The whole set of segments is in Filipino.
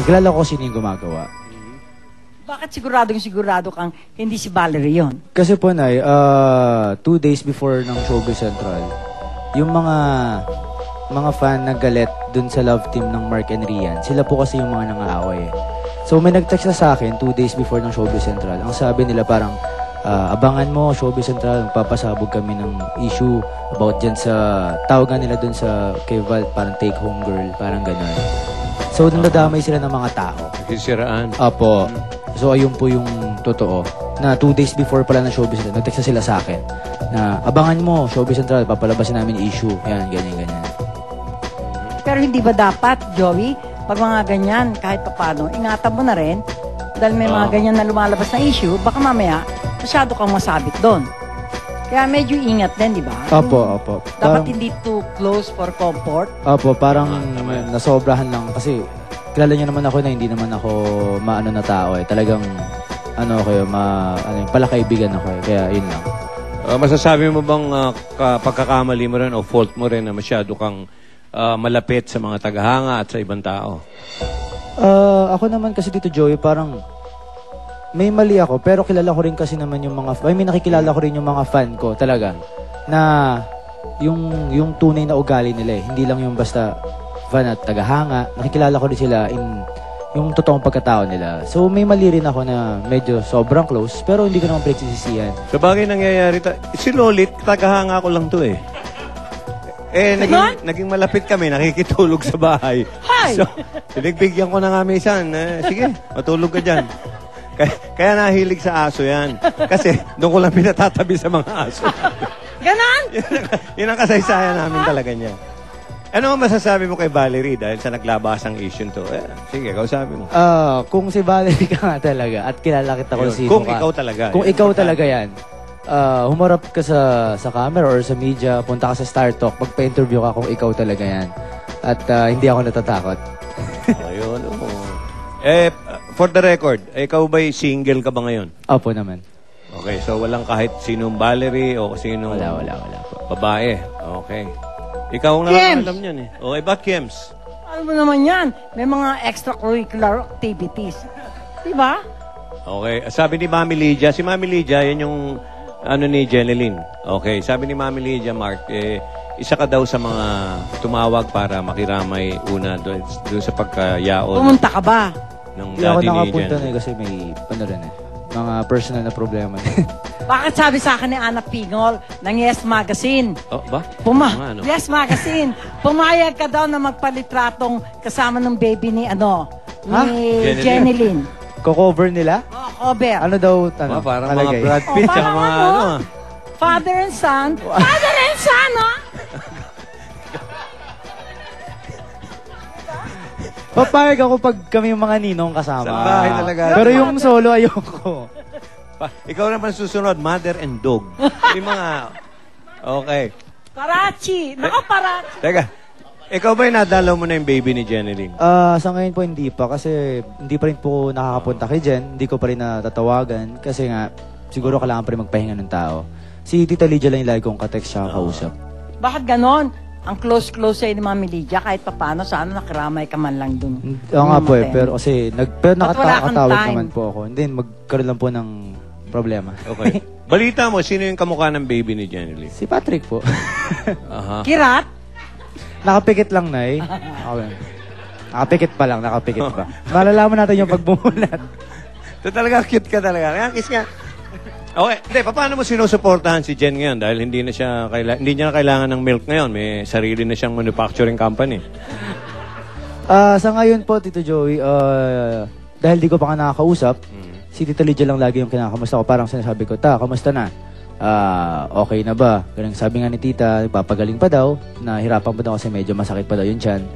Kasi kilala ko sino yung gumagawa. Bakit sigurado kang hindi si Valerie yun? Kasi po, Nay, 2 days before ng Showbiz Central, yung mga fan na galit dun sa love team ng Mark and Rian, sila po kasi yung mga nangaaway. So may nag-text na sa akin 2 days before ng Showbiz Central. Ang sabi nila parang, abangan mo, Showbiz Central, magpapasabog kami ng issue about dyan sa, tawagan nila dun sa kay Val, parang take home girl, parang gano'n. So nadadamay sila ng mga tao. Kisiraan. Apo. So ayun po yung totoo. Na 2 days before pala ng Showbiz Central, nag-text na sila sa akin na abangan mo, Showbiz Central, papalabasin namin issue. Yan, ganyan. Pero hindi ba dapat, Joey, pag mga ganyan, kahit paano, ingatan mo na rin, dahil may mga ganyan na lumalabas na issue, baka mamaya, masyado kang masabit doon. Kaya medyo ingat din, di ba? Opo. Dapat hindi too close for comfort. Opo, parang nasobrahan lang kasi kilala niyo naman ako na hindi naman ako maano na tao eh. Talagang pala kaibigan ako eh. Kaya yun lang. Masasabi mo bang pagkakamali mo rin o fault mo rin na masyado kang malapit sa mga tagahanga at sa ibang tao? Ako naman kasi dito, Joey, parang may mali ako, pero kilala ko rin kasi naman yung mga, may nakikilala ko rin yung mga fan ko talaga, na yung tunay na ugali nila eh. Hindi lang yung basta fan at tagahanga. Nakikilala ko rin sila in yung totoong pagkatao nila. So may mali rin ako na medyo sobrang close, pero hindi ko naman pinagsisisihan. Sa bagay nangyayari, si Lolit, tagahanga ko lang to eh. Naging malapit kami, nakikitulog sa bahay. Hi! So, pinagbigyan ko na nga minsan. Sige, matulog ka dyan. Kaya nahilig sa aso yan. Kasi doon ko lang pinatatabi sa mga aso. Ganon? Yun ang kasaysayan namin talaga niya. Ano ang masasabi mo kay Valerie dahil sa naglabasang issue to? Sige, kausapin mo. Kung si Valerie ka nga talaga at kilala kita kung sino Kung ka. ikaw talaga. Kung ikaw talaga yan. Humarap ka sa camera or sa media, punta ka sa Star Talk, magpa-interview ka kung ikaw talaga yan. At hindi ako natatakot. Ayun, oo. For the record, ikaw ba'y single ka ba ngayon? Opo naman. Okay, so walang kahit sinong Valerie o sinong Wala po. babae. Okay. Ikaw ang nakakalam niyan eh. Okay, ba't Kems? Ano mo naman yan? May mga extracurricular activities. Diba? Okay, sabi ni Mami Lydia, si Mami Lydia, yan yung ni Jeneline. Okay, sabi ni Mami Lydia, Mark, isa ka daw sa mga tumawag para makiramay una doon sa pagkayaon. Pumunta ka ba? Ng Hindi ako daddy ni nakapunta Jen. na kasi may rin eh. Mga personal na problema. Bakit sabi sa akin ni Ana Pingol ng Yes Magazine? Oh, ba? Ano? Yes Magazine. Pumayag ka daw na magpalitratong kasama ng baby ni Jeneline. Jeneline. Ko-cover nila? Cover. Ano daw, Parang mga kalagay? Brad Pitt, tsaka parang mga ano? Father and son. Father and son, oh! Papayag ako pag kami yung mga ninong kasama. Sa bahay talaga. Pero yung solo, ayoko. Ikaw naman susunod, mother and dog. Yung mga... Okay. Parachi. Naka Parachi. Teka, ikaw ba'y nadalaw mo na yung baby ni Jeneline? Sa ngayon po hindi pa kasi hindi pa rin po nakakapunta kay Jen. Hindi ko pa rin natatawagan kasi nga siguro kailangan pa rin magpahinga ng tao. Si Tita Lydia lang yung lagi kong katext siya kausap. Bakit ganon? Ang close sa'yo ni Mami Lydia, kahit papano, sana nakiramay ka man lang dun. Oo nga po eh, pero kasi pero Ba't wala kang nakatawag time? naman po ako. Hindi, magkaroon lang po ng problema. Okay. Balita mo, sino yung kamukha ng baby ni Jeneline? Si Patrick po. Aha. Kirat? Nakapikit lang, Nay. Okay. Nakapikit pa lang, nakapikit pa. Malalaman natin yung pagbumulat. Ito talaga, cute ka talaga. Kaya kiss nga. Okay, hindi, paano mo sinusuportahan si Jen ngayon? Dahil hindi niya na kailangan ng milk ngayon. May sarili na siyang manufacturing company. Sa ngayon po, Tito Joey, dahil di ko pa ka nakakausap, si Tita Lydia lang lagi yung kinakamusta ko. Parang sinasabi ko, kamusta na? Okay na ba? Ganun sabi nga ni Tita, papagaling pa daw. Nahirapan pa daw kasi medyo masakit pa daw yung tiyan.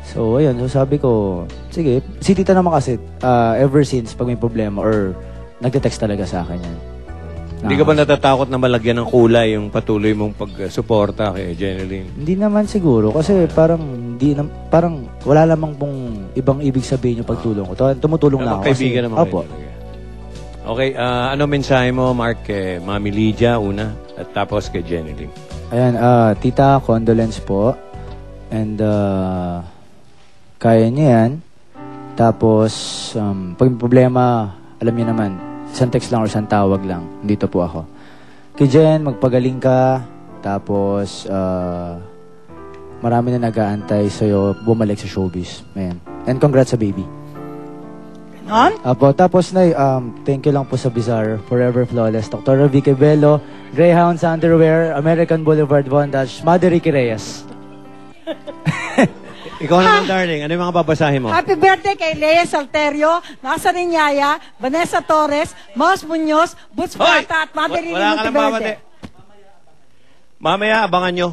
So, ayun. So, sabi ko, sige. Si Tita naman kasi, ever since, pag may problema or nagte-text talaga sa akin yan. Hindi ka ba natatakot na malagyan ng kulay yung patuloy mong pagsuporta kay Jeneline? Hindi naman siguro kasi parang wala lamang pong ibang ibig sabihin yung pagtulong ko. Tumutulong na ako. Kaibigan naman Opo. kayo talaga. Okay, ano mensahe mo, Mark, kay Mami Lydia una at tapos kay Jeneline? Ayan, tita, condolence po. And kaya niya yan. Tapos, pag may problema, alam niyo naman, isang text lang or isang tawag lang. Dito po ako. Kay Jen, magpagaling ka. Tapos, marami na nag-aantay sa'yo bumalik sa showbiz. Ayan. And congrats sa baby. Non? Apo, tapos na, thank you lang po sa Bizarre, Forever Flawless, Dr. Vicky Bello, Greyhounds Underwear, American Boulevard Bondage, Mother Ricky Reyes. Ikaw naman, darling. Ano yung mga babasahin mo? Happy birthday kay Lea Salterio, Nasa Rinyaya, Vanessa Torres, Maus Muñoz, Butch Hoy! Bata at Mabel Wala ka lang babati. Mamaya, abangan nyo.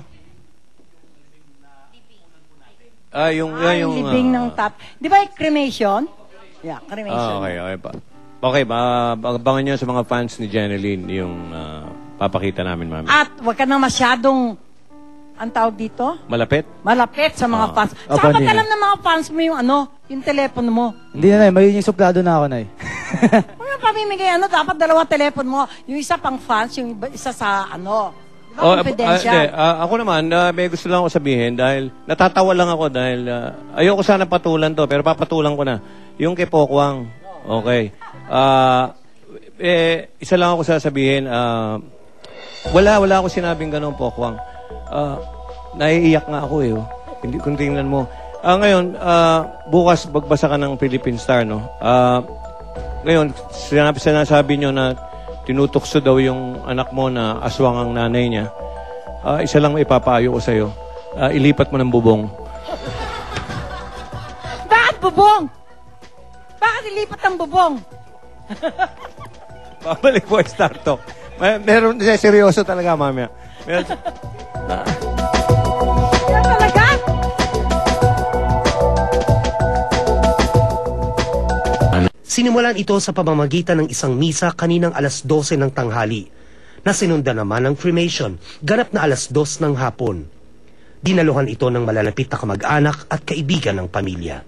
Yung libing ng top. Di ba yung cremation? Yeah, cremation. okay pa. Okay, abangan nyo sa mga fans ni Jeneline yung papakita namin, mami. At wag ka nang masyadong, ang tawag dito? Malapit? Malapit sa mga fans. Opo, Dapat Nina. alam ng mga fans mo yung telepono mo. Hindi na, magiging suplado na ako, Nay. Kung yung pamimigay, dapat dalawa telepono mo. Yung isa pang fans, yung isa sa Di ba, confidential? Ako naman, may gusto lang ako sabihin dahil natatawa lang ako dahil ayoko sana patulan to, pero papatulan ko na. Yung kay Pokwang, okay. Isa lang ako sasabihin, wala ako sinabing ganun, Pokwang. Naiiyak nga ako eh. Hindi, kung tingnan mo. Ngayon, bukas magbasa ka ng Philippine Star, no? Ngayon, sinasabi nyo na tinutukso daw yung anak mo na aswang ang nanay niya. Isa lang ipapaayo ko sa'yo. Ilipat mo ng bubong. Bakit bubong? Bakit ilipat ang bubong? Babalik po ay Star Talk. Meron, seryoso talaga, mamaya. Meron, Yan talaga? Sinimulan ito sa pamamagitan ng isang misa kaninang alas 12 ng tanghali, na sinundan naman ng cremation, ganap na alas 2 ng hapon. Dinaluhan ito ng malalapit na kamag-anak at kaibigan ng pamilya.